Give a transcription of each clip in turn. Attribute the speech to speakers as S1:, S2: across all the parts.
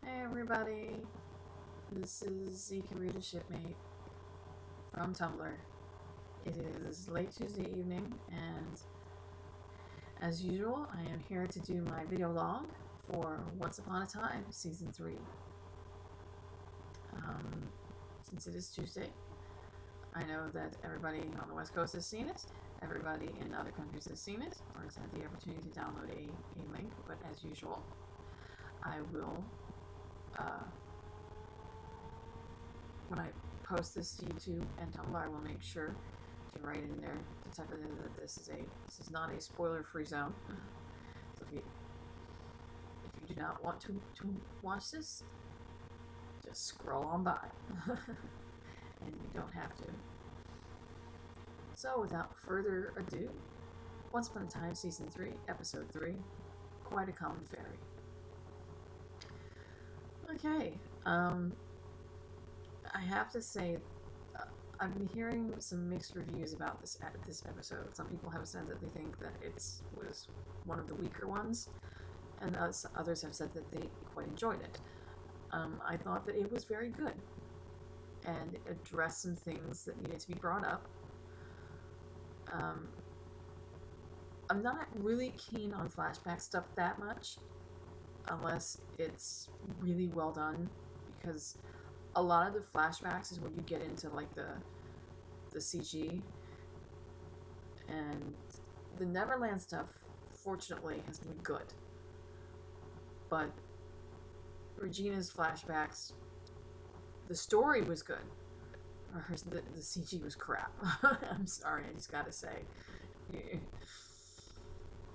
S1: Hey everybody, this is Zikarita Shipmate from Tumblr. It is late Tuesday evening, and as usual, I am here to do my video log for Once Upon a Time Season 3. Since it is Tuesday, I know that everybody on the West Coast has seen it, everybody in other countries has seen it, or has had the opportunity to download a link, but as usual, I will when I post this to YouTube and Tumblr, I will make sure to write in there to type in that this is not a spoiler-free zone. So if you do not want to watch this, just scroll on by, and you don't have to. So without further ado, Once Upon a Time Season 3, Episode 3, Quite a Common Fairy. Okay, I have to say, I've been hearing some mixed reviews about this episode. Some people have said that they think that it was one of the weaker ones, and others have said that they quite enjoyed it. I thought that it was very good, and addressed some things that needed to be brought up. I'm not really keen on flashback stuff that much, unless it's really well done, because a lot of the flashbacks is when you get into like the CG, and the Neverland stuff fortunately has been good, but Regina's flashbacks, the story was good, the CG was crap. I'm sorry, I just gotta say.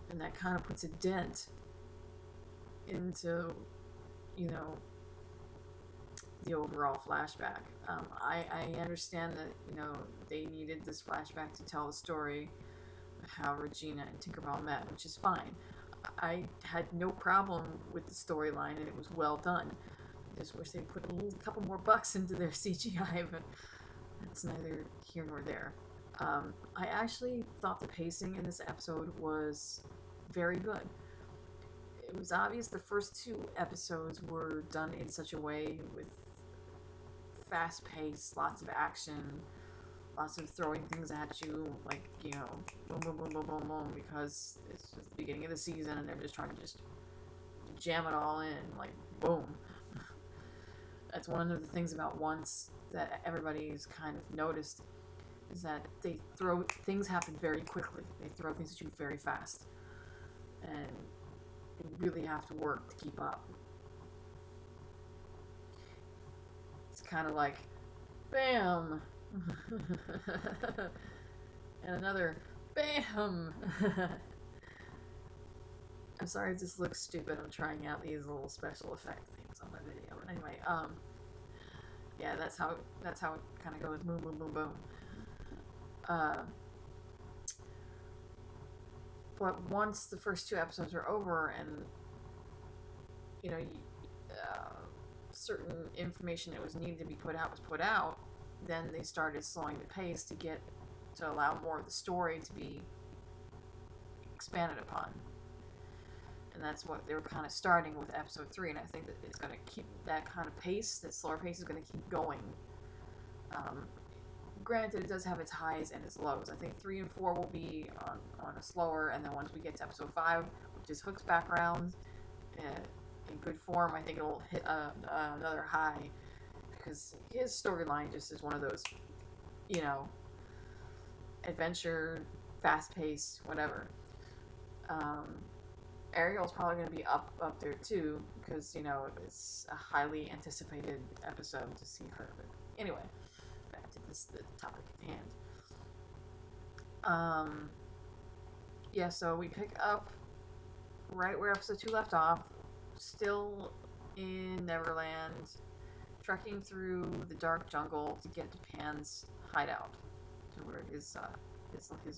S1: And that kind of puts a dent into, you know, the overall flashback. I understand that, you know, they needed this flashback to tell the story of how Regina and Tinkerbell met, which is fine. I had no problem with the storyline, and it was well done. I just wish they put a couple more bucks into their CGI, but that's neither here nor there. I actually thought the pacing in this episode was very good. It was obvious the first two episodes were done in such a way with fast pace, lots of action, lots of throwing things at you, like, you know, boom, boom, boom, boom, boom, boom, because it's just the beginning of the season and they're just trying to just jam it all in, like, boom. That's one of the things about Once that everybody's kind of noticed, is that things happen very quickly. They throw things at you very fast, and you really have to work to keep up. It's kind of like, bam, and another bam. I'm sorry if this looks stupid. I'm trying out these little special effect things on my video. But anyway, yeah, that's how it kind of goes. Boom, boom, boom, boom. But once the first two episodes are over, and you know, certain information that was needed to be put out, then they started slowing the pace to allow more of the story to be expanded upon. And that's what they were kind of starting with episode 3, and I think that it's going to keep that kind of pace, that slower pace is going to keep going. Granted, it does have its highs and its lows. I think 3 and 4 will be on a slower, and then once we get to episode 5, which is Hook's background, in good form, I think it'll hit another high, because his storyline just is one of those, you know, adventure, fast-paced, whatever. Ariel's probably going to be up there too, because, you know, it's a highly anticipated episode to see her. But anyway, back to the topic at hand. Yeah, so we pick up right where episode 2 left off, still in Neverland, trekking through the dark jungle to get to Pan's hideout, to where his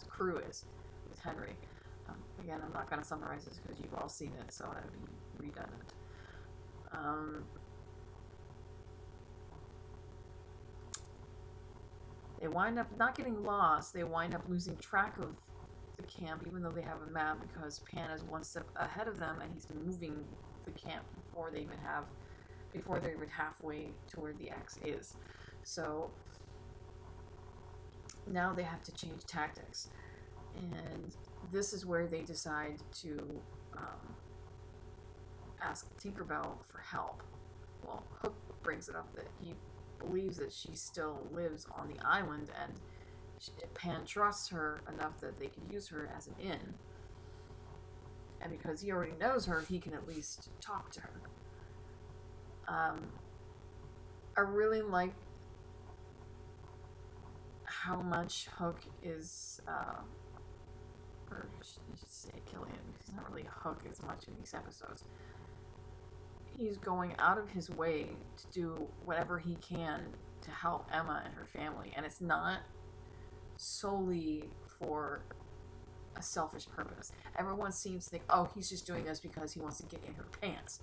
S1: crew is, with Henry. Again, I'm not going to summarize this because you've all seen it, so I've redone it. They wind up not getting lost. They wind up losing track of the camp, even though they have a map, because Pan is one step ahead of them, and he's been moving the camp before they even have before they're even halfway to where the X is. So now they have to change tactics, and this is where they decide to ask Tinkerbell for help. Well, Hook brings it up that he believes that she still lives on the island, and Pan trusts her enough that they could use her as an in. And because he already knows her, he can at least talk to her. I really like how much Hook is, or I should say Killian, because he's not really Hook as much in these episodes. He's going out of his way to do whatever he can to help Emma and her family, and it's not solely for a selfish purpose. Everyone seems to think, oh, he's just doing this because he wants to get in her pants.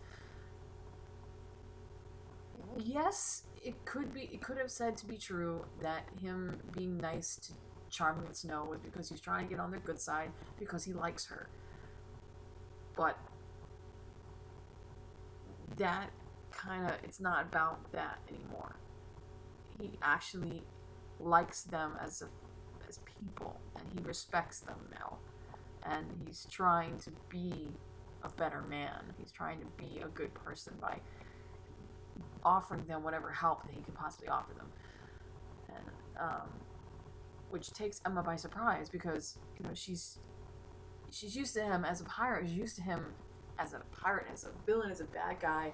S1: Yes, it could have said to be true that him being nice to Charming and Snow was because he's trying to get on their good side because he likes her. But that it's not about that anymore. He actually likes them as people, and he respects them now, and he's trying to be a better man. He's trying to be a good person by offering them whatever help that he can possibly offer them, and which takes Emma by surprise, because she's used to him as a pirate. She's used to him as a pirate, as a villain, as a bad guy.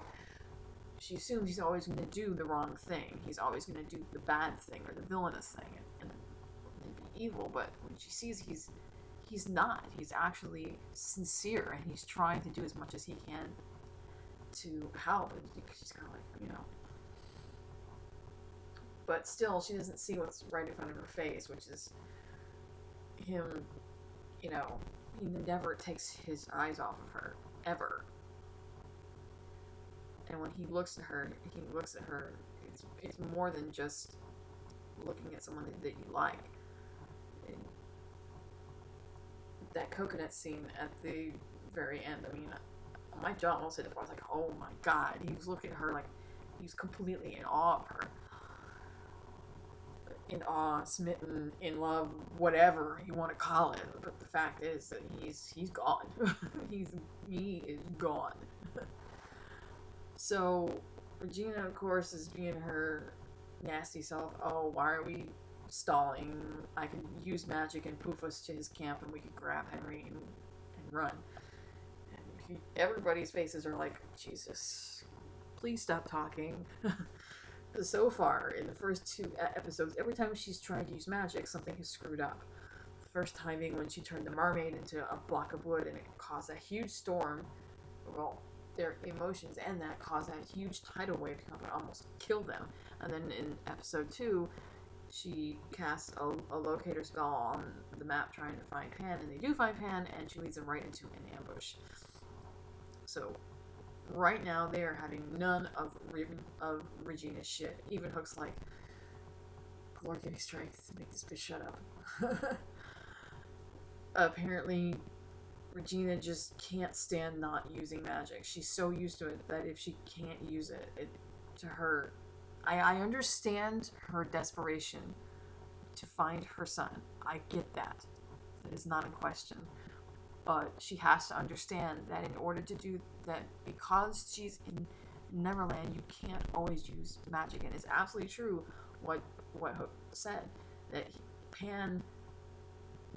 S1: She assumes he's always going to do the wrong thing. He's always going to do the bad thing or the villainous thing and be evil. But when she sees he's not. He's actually sincere, and he's trying to do as much as he can to help. And she's kind of like, But still, she doesn't see what's right in front of her face, which is him, he never takes his eyes off of her, ever. And when he looks at her, it's more than just looking at someone that you like. And that coconut scene at the very end, my jaw almost hit the floor. I was like, oh my god. He was looking at her like he was completely in awe of her. In awe, smitten, in love, whatever you want to call it. But the fact is that he's gone. he is gone. So Regina, of course, is being her nasty self. Oh, why are we stalling? I can use magic and poof us to his camp, and we can grab Henry and run. And everybody's faces are like, Jesus, please stop talking. So far, in the first 2 episodes, every time she's tried to use magic, something has screwed up. The first time being when she turned the mermaid into a block of wood, and it caused a huge storm. Well, their emotions and that caused that huge tidal wave to come and almost kill them. And then in episode 2, she casts a locator spell on the map trying to find Pan, and they do find Pan, and she leads them right into an ambush. So right now, they are having none of Regina's shit. Even Hook's like, Lord, give me strength to make this bitch shut up. Apparently, Regina just can't stand not using magic. She's so used to it that if she can't use it, to her, I understand her desperation to find her son. I get that. That is not in question. But she has to understand that in order to do that, because she's in Neverland, you can't always use magic. And it's absolutely true what Hook said, that Pan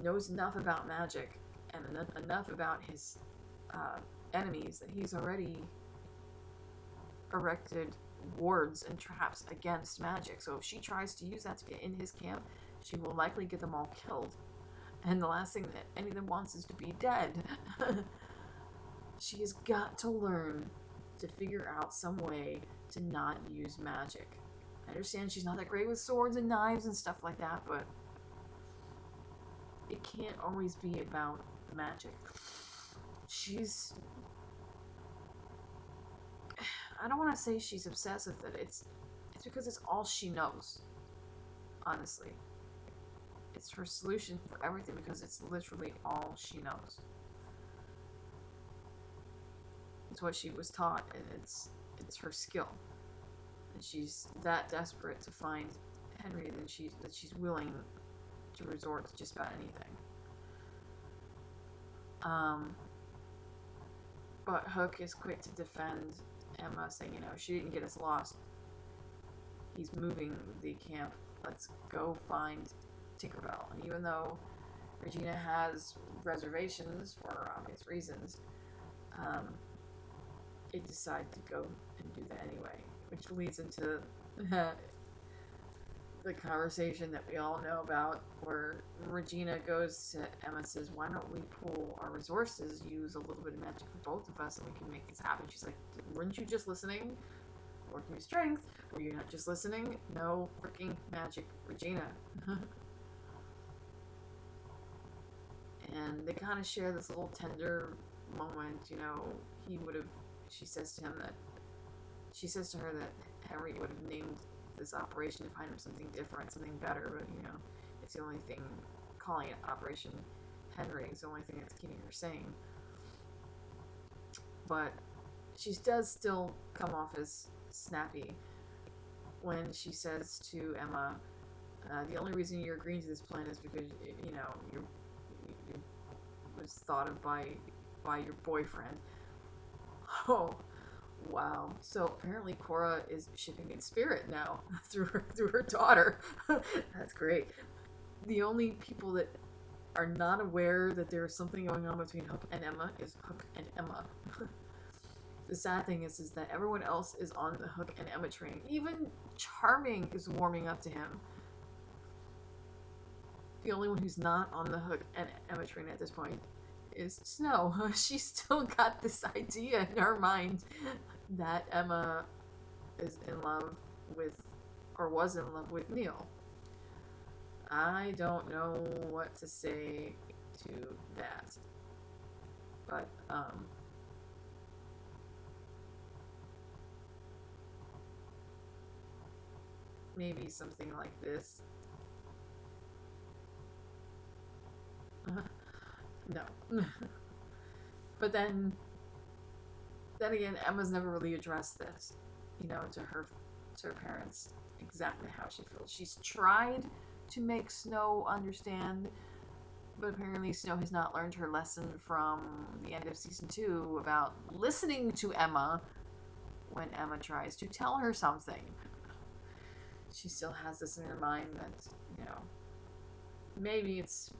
S1: knows enough about magic and enough about his enemies that he's already erected wards and traps against magic. So if she tries to use that to get in his camp, she will likely get them all killed. And the last thing that any of them wants is to be dead. She has got to learn to figure out some way to not use magic. I understand she's not that great with swords and knives and stuff like that, but it can't always be about magic. I don't want to say she's obsessed with it. It's because it's all she knows. Honestly. It's her solution for everything because it's literally all she knows. It's what she was taught, and it's her skill. And she's that desperate to find Henry that she's willing to resort to just about anything. But Hook is quick to defend Emma, saying, she didn't get us lost. He's moving the camp. Let's go find Tinkerbell. And even though Regina has reservations for obvious reasons, they decide to go and do that anyway, which leads into the conversation that we all know about, where Regina goes to Emma and says, why don't we pool our resources, use a little bit of magic for both of us, and we can make this happen. She's like, weren't you just listening? Working with strength. Were you not just listening? No freaking magic, Regina. And they kind of share this little tender moment, she says to her that Henry would have named this operation to find him something different, something better, but it's the only thing, calling it Operation Henry is the only thing that's keeping her sane. But she does still come off as snappy when she says to Emma, the only reason you're agreeing to this plan is because you was thought of by your boyfriend. Oh, wow. So apparently Cora is shipping in spirit now through her daughter. That's great. The only people that are not aware that there's something going on between Hook and Emma is Hook and Emma. The sad thing is that everyone else is on the Hook and Emma train. Even Charming is warming up to him. The only one who's not on the Hook and Emma train at this point is Snow. She's still got this idea in her mind that Emma is in love with, or was in love with, Neil. I don't know what to say to that. But, maybe something like this. No. But then again, Emma's never really addressed this, to her parents, exactly how she feels. She's tried to make Snow understand, but apparently Snow has not learned her lesson from the end of season 2 about listening to Emma when Emma tries to tell her something. She still has this in her mind that, maybe it's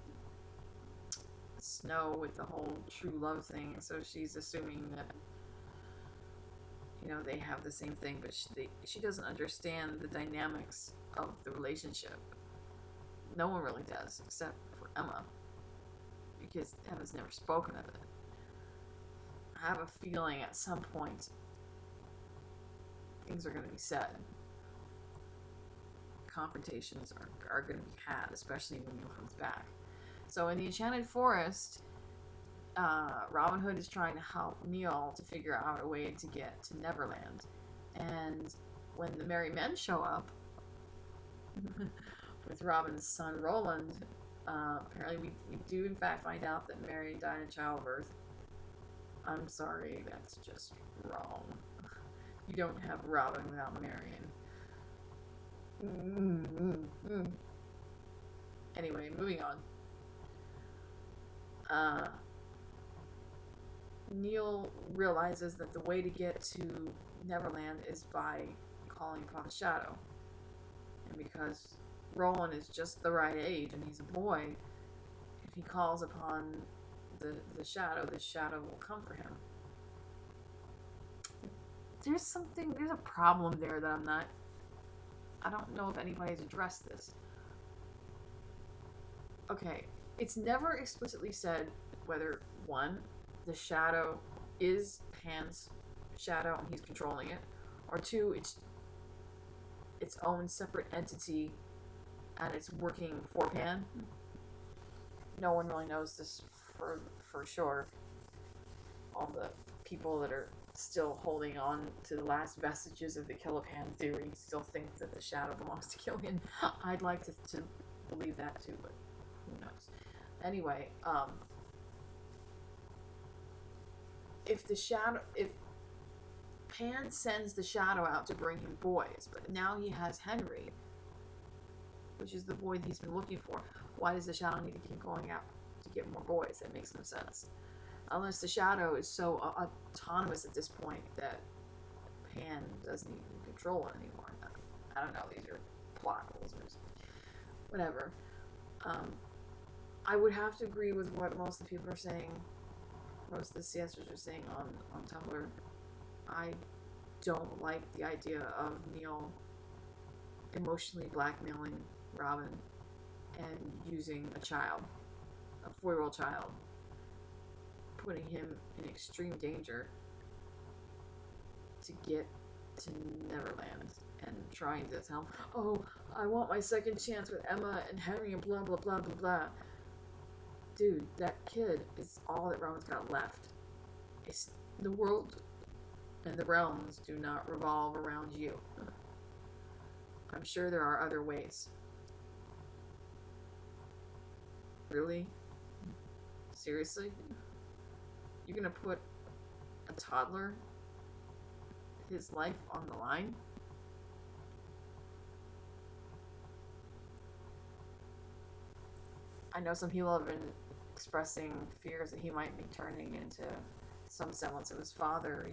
S1: Snow with the whole true love thing, so she's assuming that, they have the same thing, but she doesn't understand the dynamics of the relationship. No one really does, except for Emma, because Emma's never spoken of it. I have a feeling at some point things are going to be said. Confrontations are going to be had, especially when Neil comes back. So in the Enchanted Forest, Robin Hood is trying to help Neil to figure out a way to get to Neverland. And when the Merry Men show up, with Robin's son Roland, apparently we do in fact find out that Mary died in childbirth. I'm sorry, that's just wrong. You don't have Robin without Marion. Anyway, moving on. Neil realizes that the way to get to Neverland is by calling upon the Shadow. And because Roland is just the right age and he's a boy, if he calls upon the Shadow will come for him. There's a problem there that I don't know if anybody's addressed this. Okay, it's never explicitly said whether, one, the Shadow is Pan's shadow and he's controlling it, or two, it's its own separate entity and it's working for Pan. No one really knows this for sure. All the people that are still holding on to the last vestiges of the Killapan theory still think that the Shadow belongs to Killian. I'd like to believe that too, but who knows. Anyway, if Pan sends the Shadow out to bring him boys, but now he has Henry, which is the boy that he's been looking for. Why does the Shadow need to keep going out to get more boys? That makes no sense. Unless the Shadow is so autonomous at this point that Pan doesn't even control it anymore. I don't know. These are plot holes. Whatever. I would have to agree with what most of the people are saying. Most of the CSers are saying on Tumblr. I don't like the idea of Neil emotionally blackmailing Robin and using a child, a 4-year-old child, putting him in extreme danger to get to Neverland and trying to tell him, oh, I want my second chance with Emma and Henry and blah, blah, blah, blah, blah. Dude, that kid is all that Robin's got left. It's, the world and the realms do not revolve around you. I'm sure there are other ways. Really? Seriously? You're gonna put a toddler, his life on the line? I know some people have been expressing fears that he might be turning into some semblance of his father,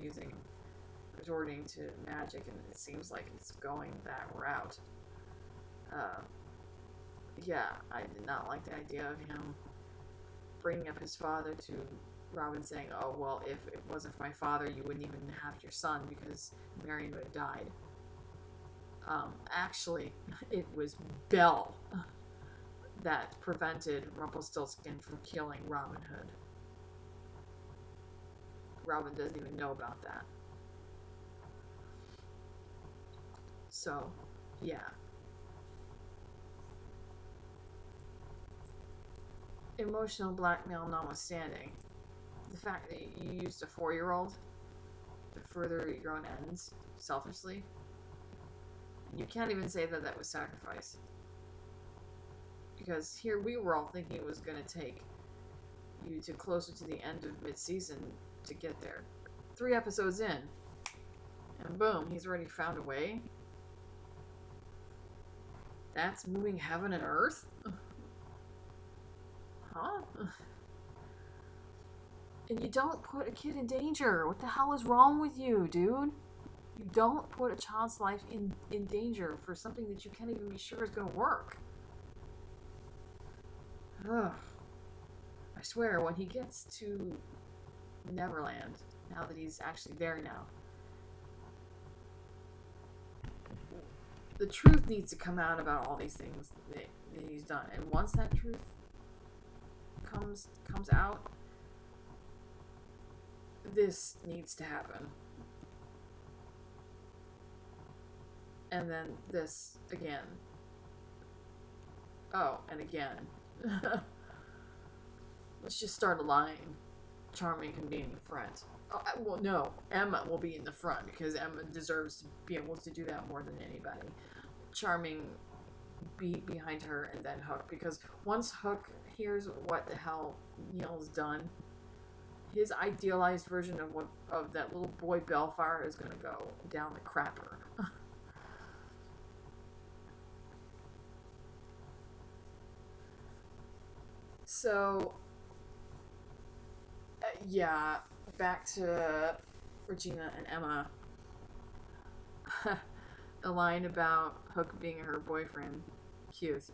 S1: resorting to magic, and it seems like it's going that route. Yeah, I did not like the idea of him bringing up his father to Robin saying, oh, well, if it wasn't for my father, you wouldn't even have your son because Marion would have died. Actually, it was Belle that prevented Rumpelstiltskin from killing Robin Hood. Robin doesn't even know about that. So, yeah. Emotional blackmail notwithstanding, the fact that you used a 4-year-old to further your own ends, selfishly, you can't even say that that was sacrifice. Because here we were all thinking it was going to take you to closer to the end of mid-season to get there. 3 episodes in, and boom, he's already found a way. That's moving heaven and earth? Huh? And you don't put a kid in danger. What the hell is wrong with you, dude? You don't put a child's life in danger for something that you can't even be sure is going to work. Ugh. I swear, when he gets to Neverland, now that he's actually there now, the truth needs to come out about all these things that he's done. And once that truth comes out, this needs to happen. And then this again. Oh, and again. Let's just start a line. Charming can be in the front. Oh, well, no. Emma will be in the front because Emma deserves to be able to do that more than anybody. Charming be behind her, and then Hook, because once Hook hears what the hell Neil's done, his idealized version of that little boy Bellfire is going to go down the crapper. So, yeah, back to Regina and Emma. A line about Hook being her boyfriend. Cute.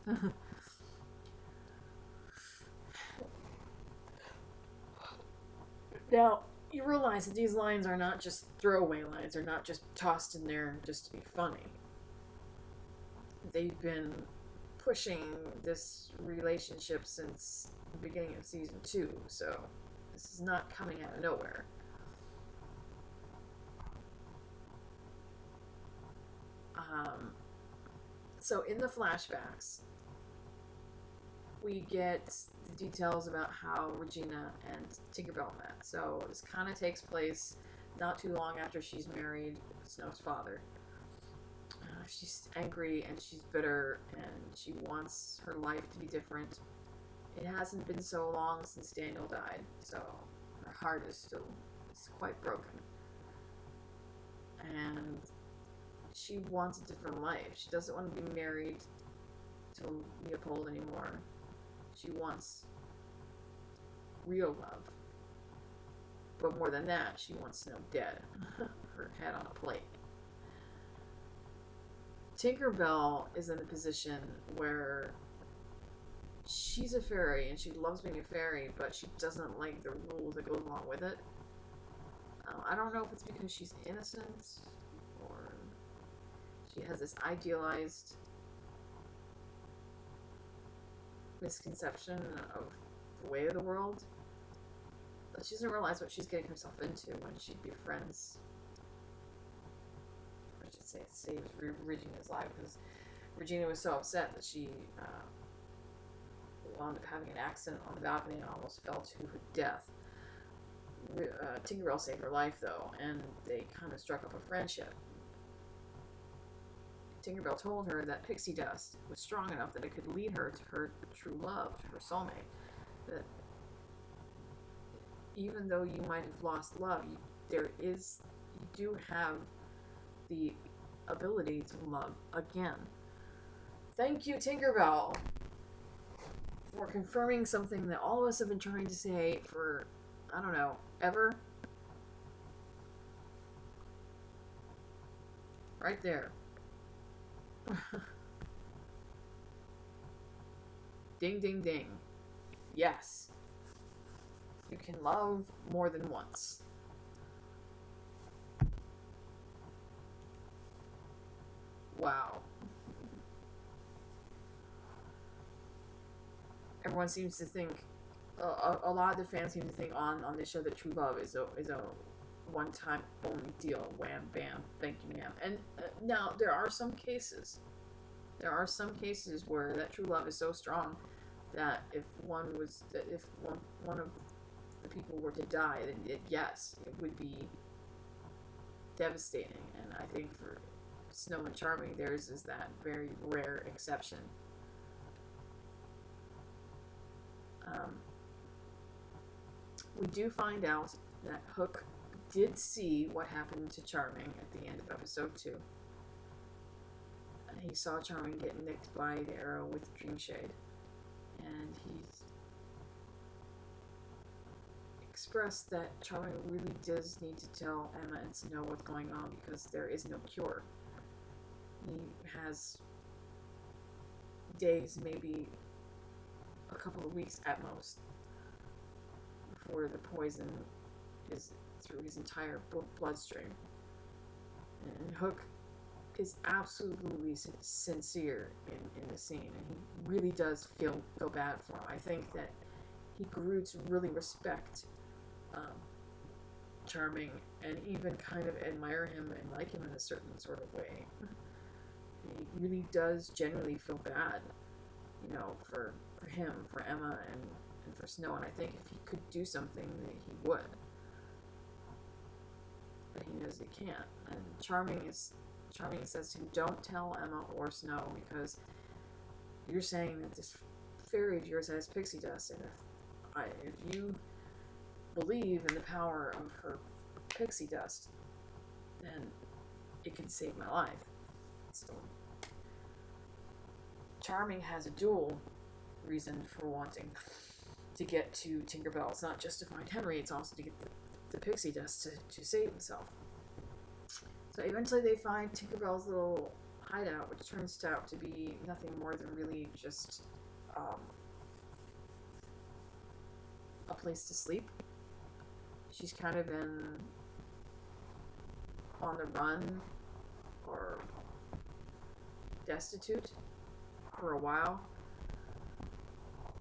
S1: Now, you realize that these lines are not just throwaway lines. They're not just tossed in there just to be funny. They've been pushing this relationship since the beginning of season 2, so this is not coming out of nowhere. So in the flashbacks, we get the details about how Regina and Tinkerbell met. So this kind of takes place not too long after she's married Snow's father. She's angry and she's bitter and she wants her life to be different. It hasn't been so long since Daniel died, so her heart is quite broken. and she wants a different life. She doesn't want to be married to Leopold anymore. She wants real love. But more than that, she wants Snow dead. Her head on a plate. Tinkerbell is in a position where she's a fairy and she loves being a fairy, but she doesn't like the rules that go along with it. I don't know if it's because she's innocent or she has this idealized misconception of the way of the world. But she doesn't realize what she's getting herself into when she befriends, I should say, saves Regina's life, because Regina was so upset that she wound up having an accident on the balcony and almost fell to her death. Tinkerbell saved her life, though, and they kind of struck up a friendship. Tinkerbell told her that pixie dust was strong enough that it could lead her to her true love, to her soulmate. That even though you might have lost love, you do have the ability to love again. Thank you, Tinkerbell, for confirming something that all of us have been trying to say for, I don't know, ever. Right there. Ding, ding, ding. Yes. You can love more than once. Wow. Everyone seems to think, a lot of the fans seem to think on this show that true love is a one-time only deal. Wham, bam, thank you, ma'am. And now there are some cases. There are some cases where that true love is so strong that if one of the people were to die, then yes, it would be devastating. And I think for Snow and Charming, theirs is that very rare exception. We do find out that Hook did see what happened to Charming at the end of episode 2. He saw Charming get nicked by the arrow with Dream Shade, and he's expressed that Charming really does need to tell Emma and Snow what's going on because there is no cure. He has days, maybe a couple of weeks at most, before the poison is through his entire bloodstream. And Hook is absolutely sincere in the scene, and he really does feel bad for him. I think that he grew to really respect Charming and even kind of admire him and like him in a certain sort of way. He really does genuinely feel bad, for him, for Emma, and for Snow, and I think if he could do something, that he would. But he knows he can't. And Charming says to him, don't tell Emma or Snow, because you're saying that this fairy of yours has pixie dust, and if you believe in the power of her pixie dust, then it can save my life. So Charming has a dual reason for wanting to get to Tinkerbell. It's not just to find Henry, it's also to get the pixie dust to save himself. So eventually they find Tinkerbell's little hideout, which turns out to be nothing more than really just a place to sleep. She's kind of been on the run or destitute for a while.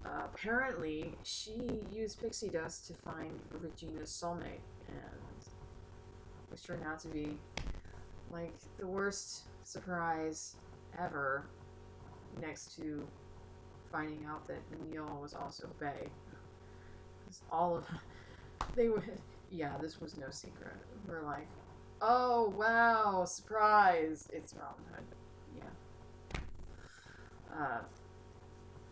S1: Apparently, she used pixie dust to find Regina's soulmate, and which turned out to be like the worst surprise ever, next to finding out that Neil was also Bae. All of they were, yeah, this was no secret. We're like, oh wow, surprise! It's Robin Hood. Yeah.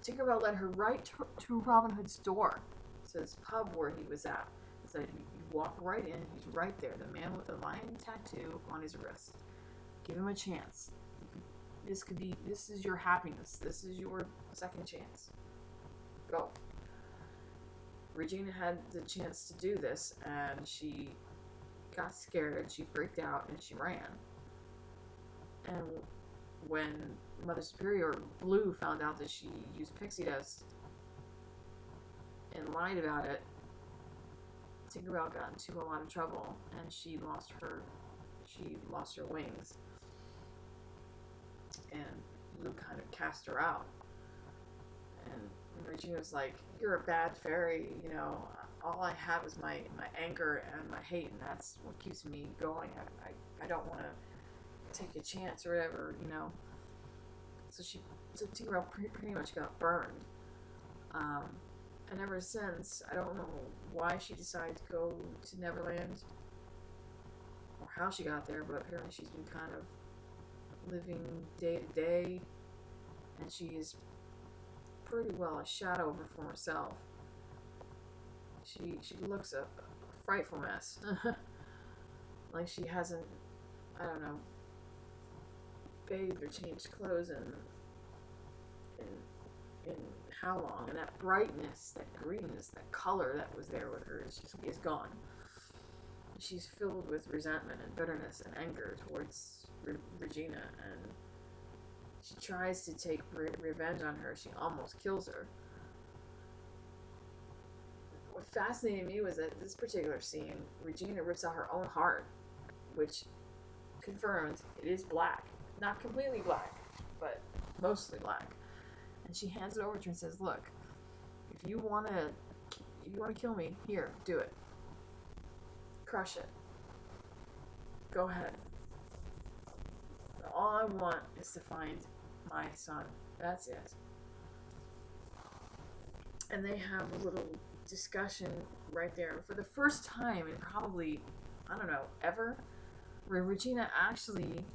S1: Tinkerbell led her right to Robin Hood's door, to this pub where he was at. Said, you walk right in. He's right there. The man with the lion tattoo on his wrist. Give him a chance. This is your happiness. This is your second chance. Go. Regina had the chance to do this, and she got scared. She freaked out, and she ran. And when Mother Superior Blue found out that she used pixie dust and lied about it, Tinkerbell got into a lot of trouble, and she lost her wings. And Blue kind of cast her out. And Regina was like, "You're a bad fairy, you know. All I have is my anger and my hate, and that's what keeps me going. I don't want to take a chance or whatever, you know." So Tinkerbell pretty much got burned. And ever since, I don't know why she decided to go to Neverland or how she got there, but apparently she's been kind of living day to day, and she is pretty well a shadow of her former self. She looks a frightful mess. Like she hasn't, I don't know, bathed or changed clothes in how long, and that brightness, that greenness, that color that was there with her is gone. She's filled with resentment and bitterness and anger towards Regina, and she tries to take revenge on her. She almost kills her. What fascinated me was that this particular scene, Regina rips out her own heart, which confirms it is black. Not completely black, but mostly black. And she hands it over to her and says, "Look, if you want to kill me, here, do it. Crush it. Go ahead. All I want is to find my son. That's it." And they have a little discussion right there for the first time in probably, I don't know, ever, where Regina actually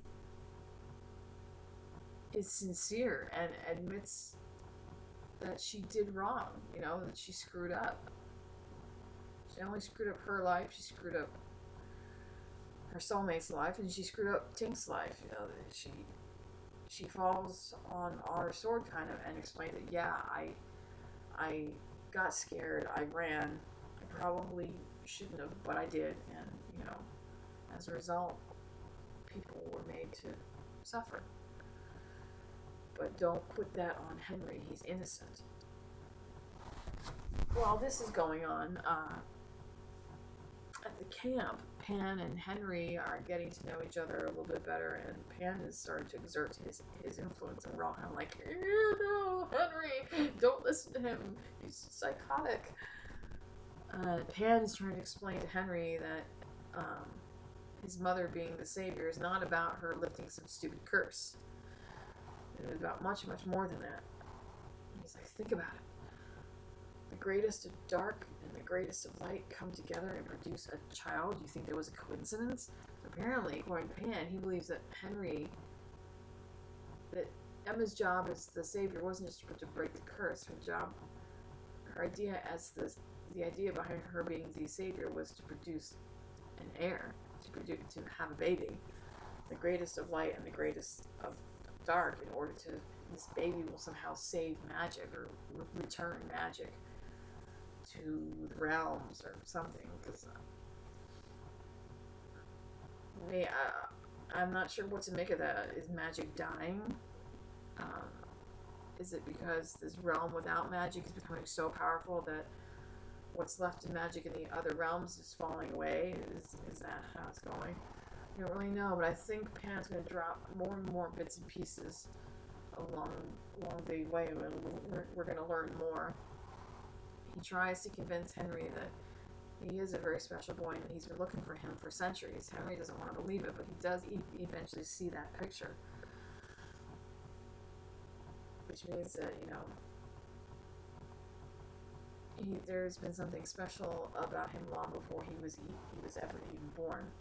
S1: is sincere and admits that she did wrong, you know, that she screwed up. She not only screwed up her life, she screwed up her soulmate's life, and she screwed up Tink's life. You know, she falls on our sword kind of and explains that, yeah, I got scared, I ran, I probably shouldn't have, but I did, and you know, as a result, people were made to suffer. But don't put that on Henry. He's innocent. While this is going on, at the camp, Pan and Henry are getting to know each other a little bit better, and Pan is starting to exert his influence, and we're all kind of like, no, Henry, don't listen to him. He's psychotic. Pan is trying to explain to Henry that his mother being the savior is not about her lifting some stupid curse. It was about much, much more than that. He's like, think about it. The greatest of dark and the greatest of light come together and produce a child. You think there was a coincidence? Apparently, according to Pan, he believes that that Emma's job as the savior wasn't just to break the curse. Her idea as the idea behind her being the savior was to produce an heir, to have a baby. The greatest of light and the greatest of dark, in order to, this baby will somehow save magic or return magic to the realms or something. Because I'm not sure what to make of that. Is magic dying? Is it because this realm without magic is becoming so powerful that what's left of magic in the other realms is falling away? Is that how it's going? I don't really know, but I think Pan's going to drop more and more bits and pieces along the way. We're going to learn more. He tries to convince Henry that he is a very special boy and that he's been looking for him for centuries. Henry doesn't want to believe it, but he does eventually see that picture. Which means that, you know, there's been something special about him long before he was ever even born.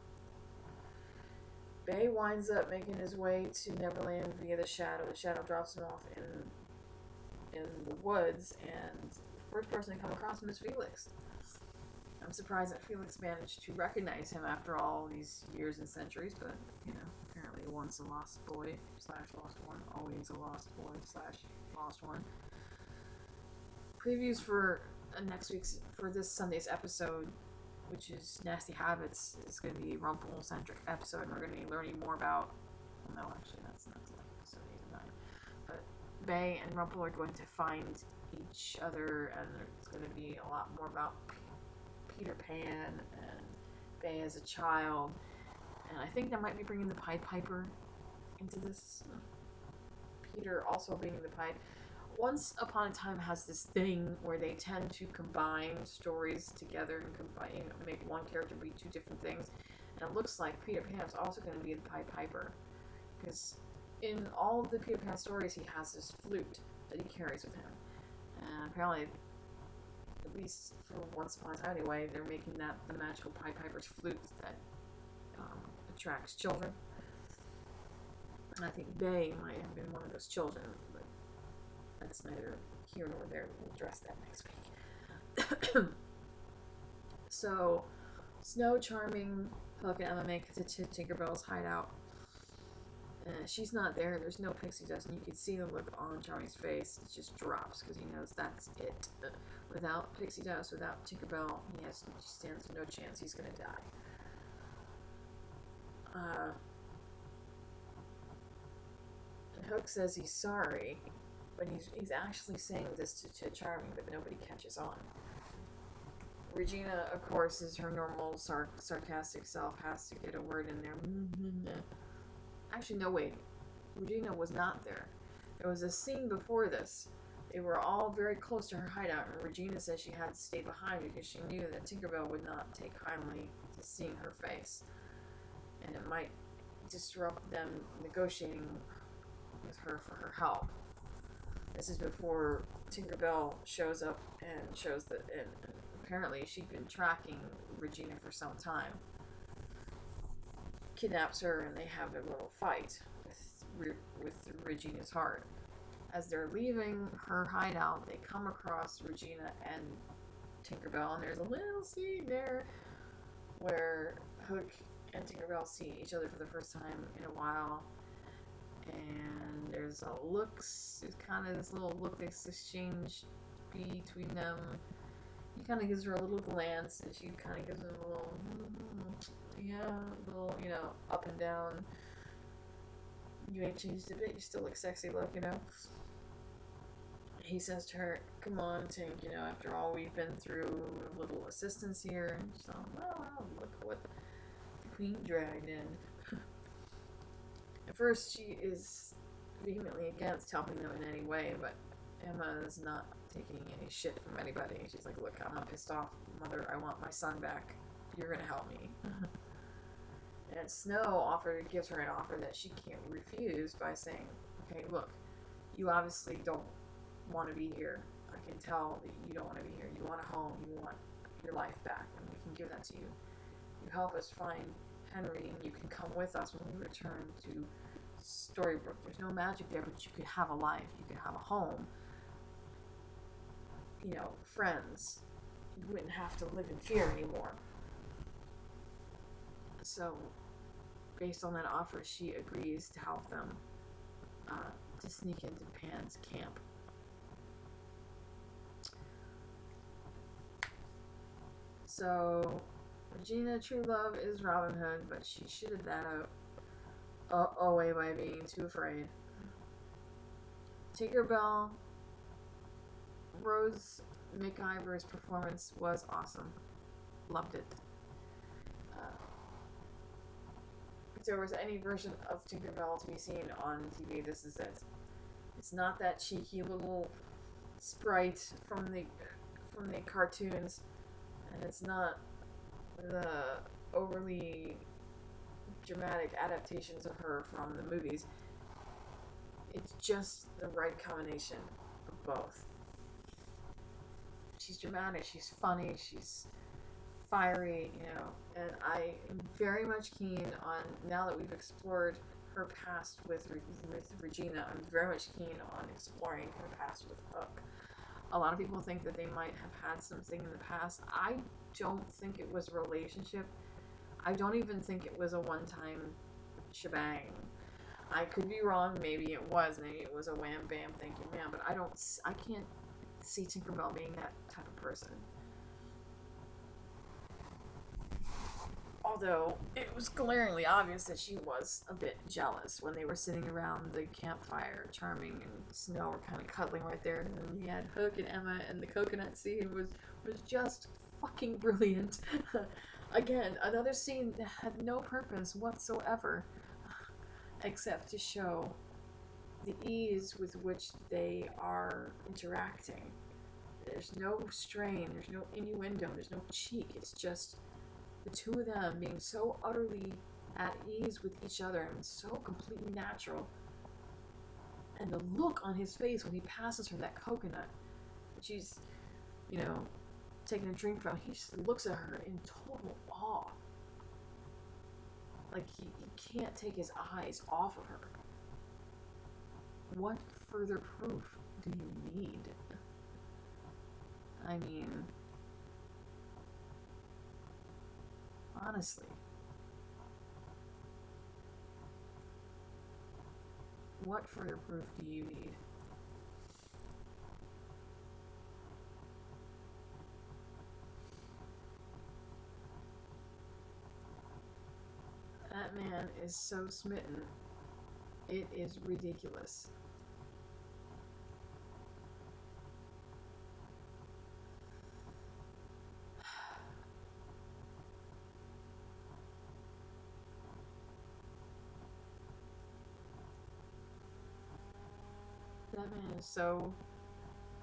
S1: Bay winds up making his way to Neverland via the Shadow. The Shadow drops him off in the woods, and the first person to come across him is Felix. I'm surprised that Felix managed to recognize him after all these years and centuries, but, you know, apparently once a lost boy slash lost one, always a lost boy slash lost one. Previews for for this Sunday's episode, which is Nasty Habits, is going to be a Rumple-centric episode, and we're going to be learning more about, well, no, actually, that's like episode 8 and 9, but Bay and Rumple are going to find each other, and it's going to be a lot more about Peter Pan and Bay as a child, and I think they might be bringing the Pied Piper into this. Peter also bringing the Pied. Once Upon a Time has this thing where they tend to combine stories together and make one character be two different things, and it looks like Peter Pan is also going to be the Pied Piper, because in all of the Peter Pan stories he has this flute that he carries with him, and apparently, at least for Once Upon a Time anyway, they're making that the magical Pied Piper's flute that attracts children. And I think Bay might have been one of those children, but that's neither here nor there. We'll address that next week. So, Snow, Charming, Hook, and Emma make it to Tinkerbell's hideout. She's not there. There's no pixie dust, and you can see the look on Charming's face. It just drops because he knows that's it. Without pixie dust, without Tinkerbell, he stands no chance. He's gonna die. Hook says he's sorry, but he's actually saying this to Charming, but nobody catches on. Regina, of course, is her normal sarcastic self, has to get a word in there. Actually, no, wait. Regina was not there. There was a scene before this. They were all very close to her hideout, and Regina said she had to stay behind because she knew that Tinkerbell would not take kindly to seeing her face, and it might disrupt them negotiating with her for her help. This is before Tinkerbell shows up and shows that, and apparently she'd been tracking Regina for some time. Kidnaps her, and they have a little fight with Regina's heart. As they're leaving her hideout, they come across Regina and Tinkerbell, and there's a little scene there where Hook and Tinkerbell see each other for the first time in a while, and there's a looks, it's kind of this little look that's exchanged between them. He kind of gives her a little glance, and she kind of gives him a little, you know, up and down. You ain't changed a bit, you still look sexy, look, you know. He says to her, come on, Tink, you know, after all we've been through, a little assistance here. And she's like, well, look what the queen dragged in. At first, she is vehemently against helping them in any way, but Emma is not taking any shit from anybody. She's like, look, I'm not pissed off, Mother, I want my son back. You're gonna help me. And Snow gives her an offer that she can't refuse by saying, okay, look, you obviously don't want to be here. I can tell that you don't want to be here. You want a home. You want your life back, and we can give that to you. You help us find Henry, and you can come with us when we return to Storybrooke. There's no magic there, but you could have a life. You could have a home. You know, friends. You wouldn't have to live in fear anymore. So, based on that offer, she agrees to help them to sneak into Pan's camp. So, Regina, true love is Robin Hood, but she shitted that out away by being too afraid. Tinkerbell, Rose McIver's performance was awesome. Loved it. If there was any version of Tinkerbell to be seen on TV, this is it. It's not that cheeky little sprite from the cartoons, and it's not the overly dramatic adaptations of her from the movies. It's just the right combination of both. She's dramatic, she's funny, she's fiery, you know, and I am very much keen on, now that we've explored her past with Regina, I'm very much keen on exploring her past with Hook. A lot of people think that they might have had something in the past. I don't think it was a relationship. I don't even think it was a one-time shebang. I could be wrong. Maybe it was. Maybe it was a wham bam thank you ma'am. But I can't see Tinkerbell being that type of person. Although it was glaringly obvious that she was a bit jealous when they were sitting around the campfire. Charming and Snow were kind of cuddling right there, and then we had Hook and Emma, and the coconut scene was just fucking brilliant. Again, another scene that had no purpose whatsoever, except to show the ease with which they are interacting. There's no strain, there's no innuendo, there's no cheek. It's just the two of them being so utterly at ease with each other and so completely natural. And the look on his face when he passes her that coconut, she's, you know, taking a drink from, he just looks at her in total awe. Like he can't take his eyes off of her. What further proof do you need? I mean, honestly, what further proof do you need? That man is so smitten. It is ridiculous. That man is so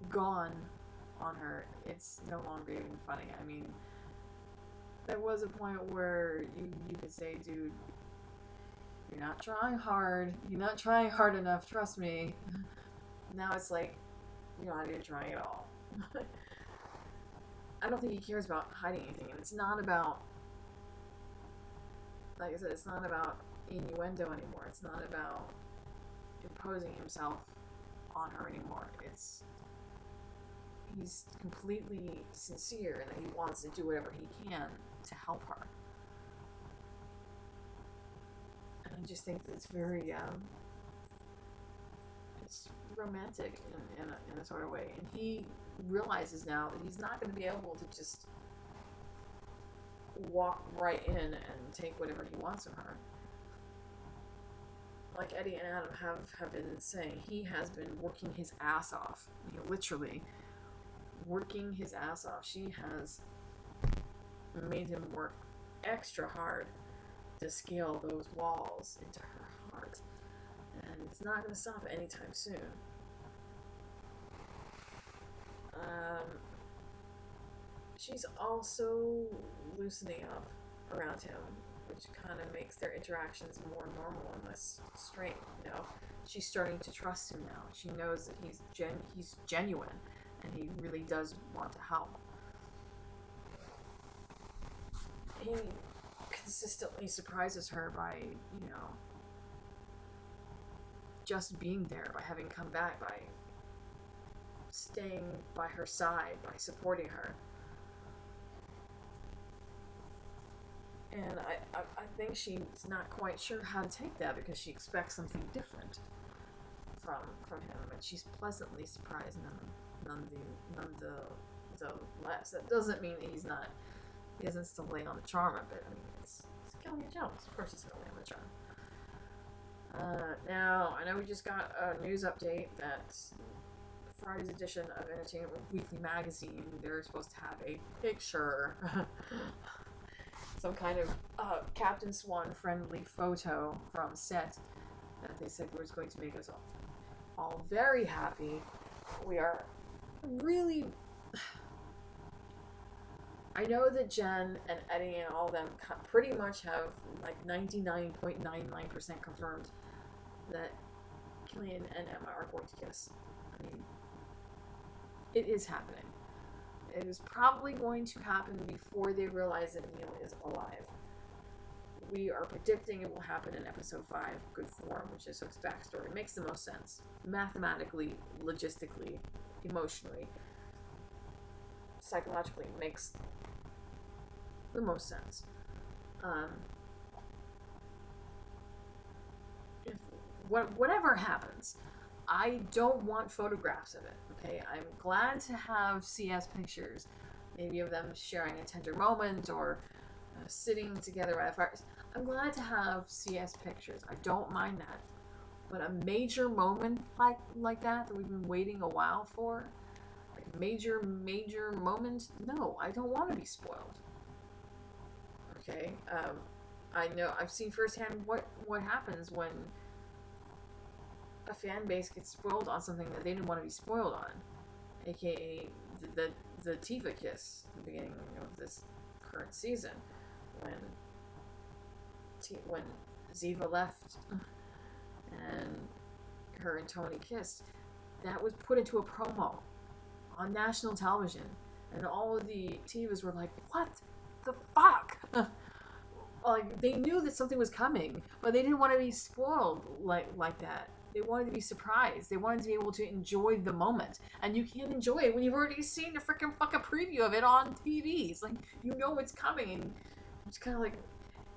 S1: gone on her. It's no longer even funny. I mean, there was a point where you could say, dude, you're not trying hard. You're not trying hard enough, trust me. Now it's like, you're not even trying at all. I don't think he cares about hiding anything, and it's not about, like I said, it's not about innuendo anymore. It's not about imposing himself on her anymore. He's completely sincere and that he wants to do whatever he can to help her. And I just think that it's very it's romantic in a sort of way, and he realizes now that he's not going to be able to just walk right in and take whatever he wants from her. Like Eddie and Adam have been saying, he has been working his ass off. You know, literally working his ass off. She has made him work extra hard to scale those walls into her heart. And it's not going to stop anytime soon. She's also loosening up around him, which kind of makes their interactions more normal and less strained. You know, she's starting to trust him now. She knows that he's genuine, and he really does want to help. He consistently surprises her by, you know, just being there, by having come back, by staying by her side, by supporting her. And I think she's not quite sure how to take that, because she expects something different from him, and she's pleasantly surprised none the less. That doesn't mean that he doesn't still lay on the charm a bit. I mean, it's Kelly Jones. Of course he's gonna lay on the charm. Now, I know we just got a news update that Friday's edition of Entertainment Weekly magazine, they're supposed to have a picture, some kind of Captain Swan friendly photo from set that they said was going to make us all very happy. We are really... I know that Jen and Eddie and all of them pretty much have like 99.99% confirmed that Killian and Emma are going to kiss. I mean, it is happening. It is probably going to happen before they realize that Neil is alive. We are predicting it will happen in episode 5, Good Form, which is Hook's backstory. It makes the most sense. Mathematically, logistically, emotionally. psychologically makes the most sense. If whatever happens, I don't want photographs of it. Okay, I'm glad to have CS pictures, maybe of them sharing a tender moment or sitting together by a fire. I'm glad to have CS pictures. I don't mind that. But a major moment like that we've been waiting a while for, like major moment, no, I don't want to be spoiled. Okay, I know I've seen firsthand what happens when a fan base gets spoiled on something that they didn't want to be spoiled on, aka the Tifa kiss at the beginning of this current season, when Ziva left and her and Tony kissed. That was put into a promo on national television, and all of the Tivas were like, "What the fuck?" Like, they knew that something was coming, but they didn't want to be spoiled like that. They wanted to be surprised. They wanted to be able to enjoy the moment, and you can't enjoy it when you've already seen the freaking fucking preview of it on TV. It's like, you know it's coming, and it's kind of like,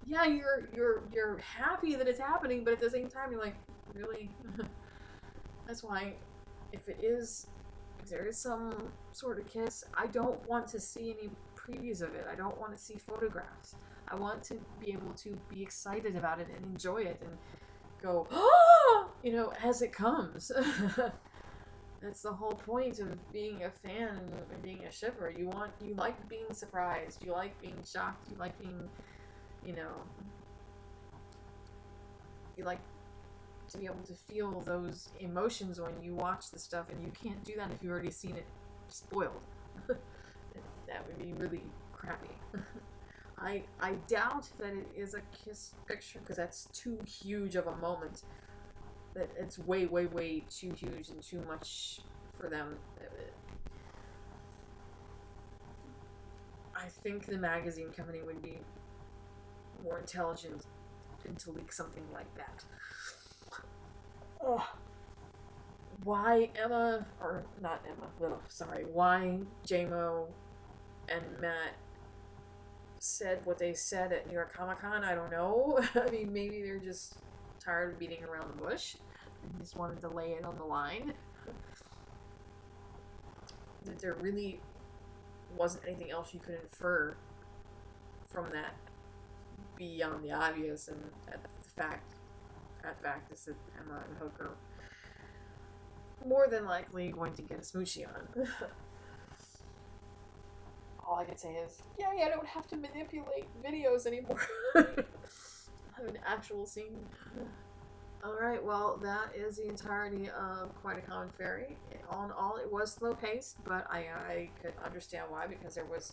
S1: yeah, you're happy that it's happening, but at the same time, you're like, really? That's why, if there is some sort of kiss, I don't want to see any previews of it. I don't want to see photographs. I want to be able to be excited about it and enjoy it and go, oh, you know, as it comes. That's the whole point of being a fan and being a shipper. You like being surprised. You like being shocked. You like being, you like to be able to feel those emotions when you watch the stuff, and you can't do that if you've already seen it spoiled. That would be really crappy. I doubt that it is a kiss picture, because that's too huge of a moment. That it's way too huge and too much for them. I think the magazine company would be more intelligent to leak something like that. Oh, why why JMO and Matt said what they said at New York Comic Con, I don't know. I mean, maybe they're just tired of beating around the bush and just wanted to lay it on the line. That there really wasn't anything else you could infer from that beyond the obvious, and that fact is that Emma and Hook are more than likely going to get a smoochie on. All I can say is, yay, I don't have to manipulate videos anymore. I have an actual scene. Alright, well, that is the entirety of Quite a Common Fairy. All in all, it was slow-paced, but I could understand why, because there was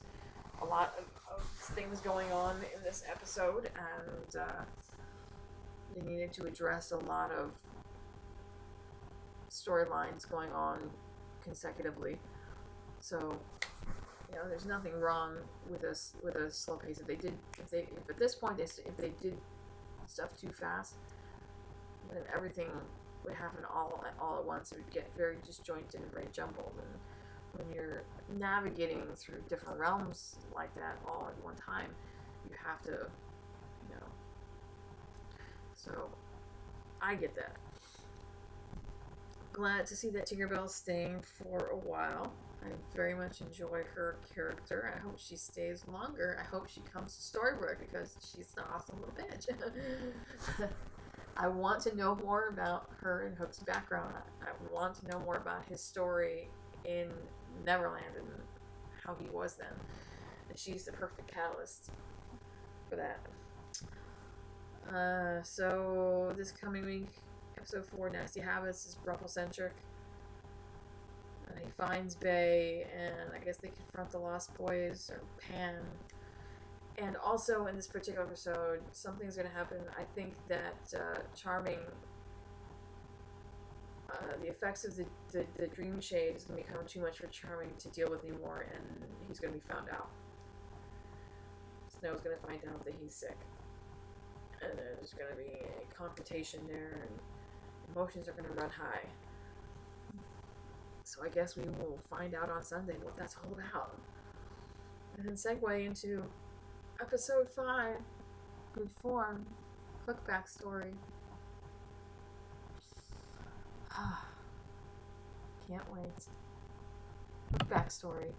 S1: a lot of things going on in this episode, and they needed to address a lot of storylines going on consecutively. So, you know, there's nothing wrong with a slow pace. If at this point if they did stuff too fast, then everything would happen all at once. It would get very disjointed and very jumbled. And when you're navigating through different realms like that all at one time, you have to, you know. So I get that. Glad to see that Tinkerbell's staying for a while. I very much enjoy her character. I hope she stays longer. I hope she comes to Storybrooke, because she's an awesome little bitch. I want to know more about her and Hook's background. I want to know more about his story in Neverland and how he was then. And she's the perfect catalyst for that. So this coming week, episode 4, Nasty Habits, is Ruffle-centric. He finds Bay, and I guess they confront the Lost Boys, or Pan. And also in this particular episode, something's going to happen. I think that Charming, the effects of the Dream Shade is going to become too much for Charming to deal with anymore, and he's going to be found out. Snow's going to find out that he's sick. And there's going to be a confrontation there, and emotions are going to run high. So I guess we will find out on Sunday what that's all about. And then segue into episode 5, Good Form, quick backstory. Can't wait. Quick backstory.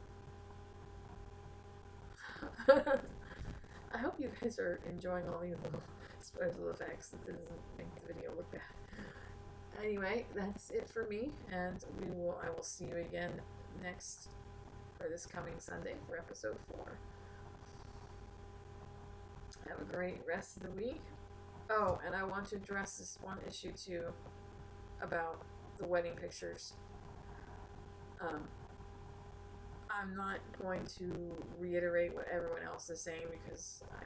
S1: I hope you guys are enjoying all these little special effects. That doesn't make the video look bad. Anyway, that's it for me, and I will see you again this coming Sunday for episode 4. Have a great rest of the week. Oh, and I want to address this one issue too about the wedding pictures. I'm not going to reiterate what everyone else is saying because I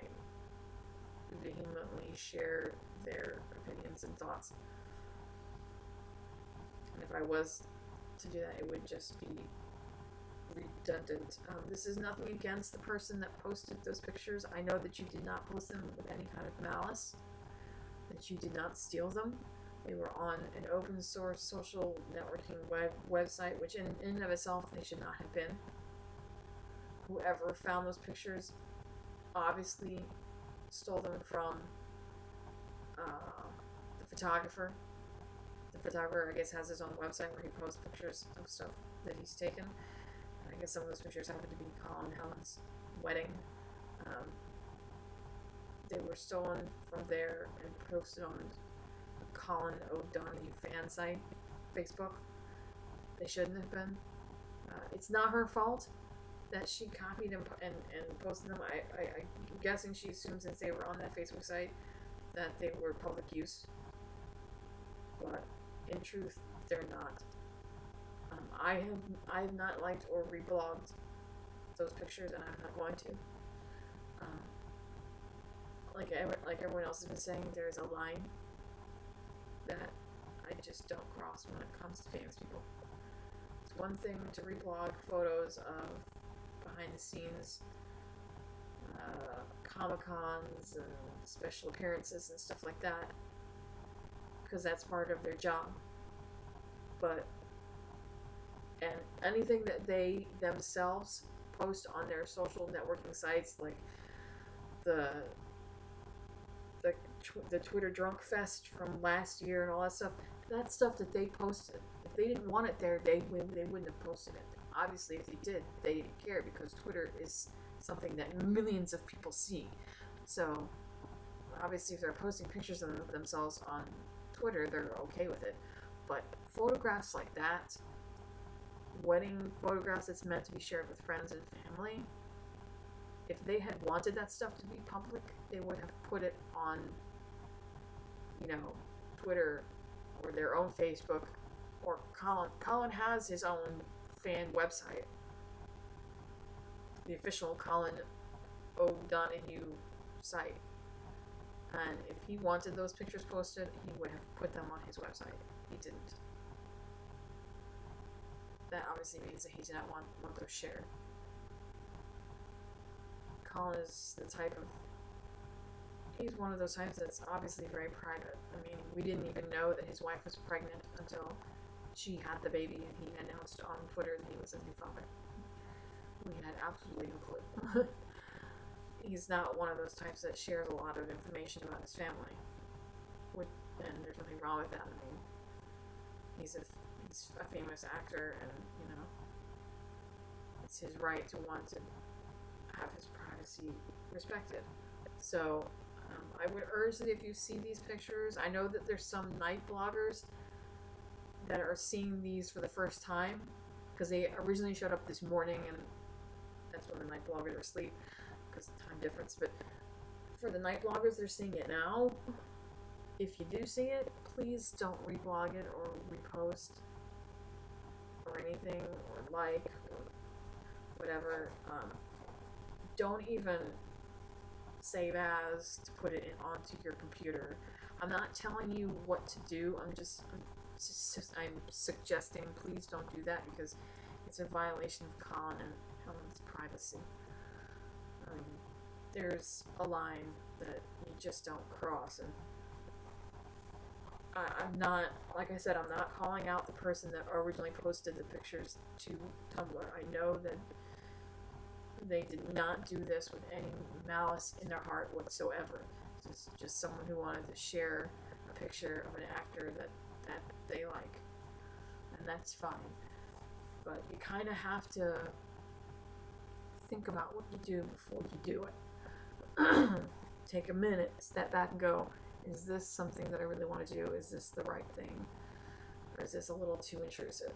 S1: vehemently share their opinions and thoughts. And if I was to do that, it would just be redundant. This is nothing against the person that posted those pictures. I know that you did not post them with any kind of malice, that you did not steal them. They were on an open source social networking website, which in and of itself they should not have been. Whoever found those pictures obviously stole them from the photographer. The photographer, I guess, has his own website where he posts pictures of stuff that he's taken. And I guess some of those pictures happen to be Colin and Helen's wedding. They were stolen from there and posted on the Colin O'Donoghue fan site, Facebook. They shouldn't have been. It's not her fault that she copied and posted them. I'm guessing she assumed since they were on that Facebook site that they were public use. But in truth, they're not. I have not liked or reblogged those pictures, and I'm not going to. Like everyone else has been saying, there's a line that I just don't cross when it comes to famous people. It's one thing to reblog photos of behind the scenes Comic-Cons and special appearances and stuff like that, because that's part of their job. And anything that they themselves post on their social networking sites, like the Twitter Drunk Fest from last year and all that stuff, that's stuff that they posted. If they didn't want it there, they wouldn't have posted it. Obviously, if they did, they didn't care, because Twitter is something that millions of people see. So, obviously, if they're posting pictures of themselves on Twitter, they're okay with it. But photographs like that, wedding photographs that's meant to be shared with friends and family, if they had wanted that stuff to be public, they would have put it on, Twitter or their own Facebook. Or Colin has his own fan website, the official Colin O'Donoghue site. And if he wanted those pictures posted, he would have put them on his website. He didn't. That obviously means that he did not want those shared. Colin is the type of... He's one of those types that's obviously very private. I mean, we didn't even know that his wife was pregnant until she had the baby and he announced on Twitter that he was a new father. We had absolutely no clue. He's not one of those types that shares a lot of information about his family. And there's nothing wrong with that. I mean, he's a famous actor, and, it's his right to want to have his privacy respected. So, I would urge that if you see these pictures, I know that there's some night bloggers that are seeing these for the first time, because they originally showed up this morning, and that's when the night bloggers are asleep, because of the time difference. But for the night bloggers, they're seeing it now. If you do see it, please don't reblog it or repost or anything, or like, or whatever. Don't even save as to put it onto your computer. I'm not telling you what to do. I'm suggesting please don't do that, because it's a violation of Colin and Helen's privacy. There's a line that you just don't cross, and I'm not, like I said, I'm not calling out the person that originally posted the pictures to Tumblr. I know that They did not do this with any malice in their heart whatsoever. It's just someone who wanted to share a picture of an actor that they like. And that's fine. But you kind of have to think about what you do before you do it. Take a minute, step back and go, is this something that I really want to do? Is this the right thing? Or is this a little too intrusive?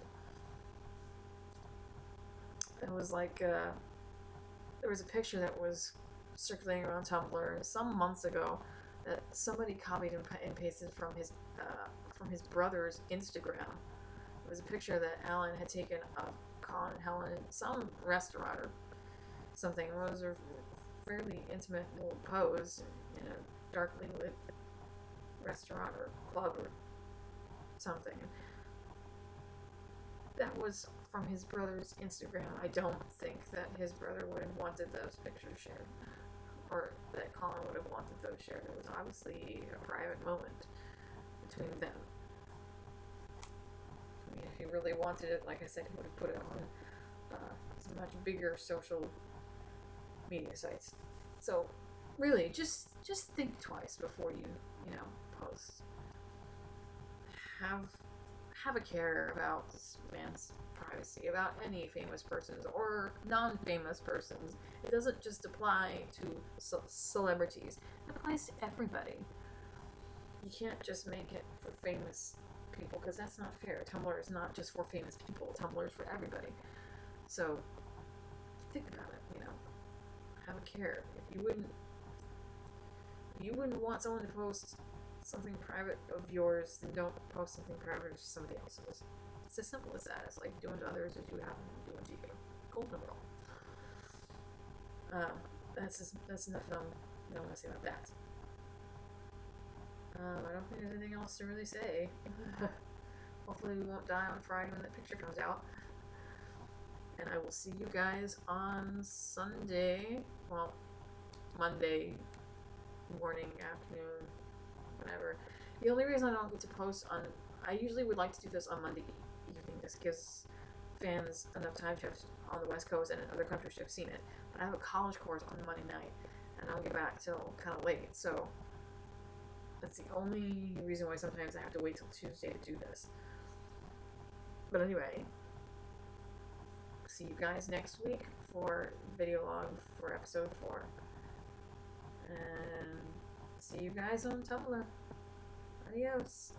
S1: It was like, there was a picture that was circulating around Tumblr some months ago that somebody copied and pasted from his brother's Instagram. It was a picture that Alan had taken of Colin and Helen in some restaurant or something. It was a fairly intimate little pose in a darkly lit restaurant or club or something. That was from his brother's Instagram. I don't think that his brother would have wanted those pictures shared, or that Colin would have wanted those shared. It was obviously a private moment between them. I mean, if he really wanted it, like I said, he would have put it on some much bigger social media sites. So, really, just think twice before you post. Have a care about this man's privacy, about any famous persons or non-famous persons. It doesn't just apply to celebrities. It applies to everybody. You can't just make it for famous people, because that's not fair. Tumblr is not just for famous people. Tumblr is for everybody. So, think about it, Have a care. If you wouldn't want someone to post something private of yours, then don't post something private of somebody else's. It's as simple as that. It's like doing to others as you have them doing to you. Golden rule. That's enough that I want to say about that. I don't think there's anything else to really say. Hopefully we won't die on Friday when that picture comes out. And I will see you guys on Sunday. Well, Monday morning, afternoon, whatever. The only reason I don't get to post I usually would like to do this on Monday evening. This gives fans enough time to have, on the West Coast and in other countries, to have seen it. But I have a college course on Monday night, and I don't get back till kind of late. So that's the only reason why sometimes I have to wait till Tuesday to do this. But anyway, see you guys next week for video log for episode 4. And see you guys on Tumblr. Adios.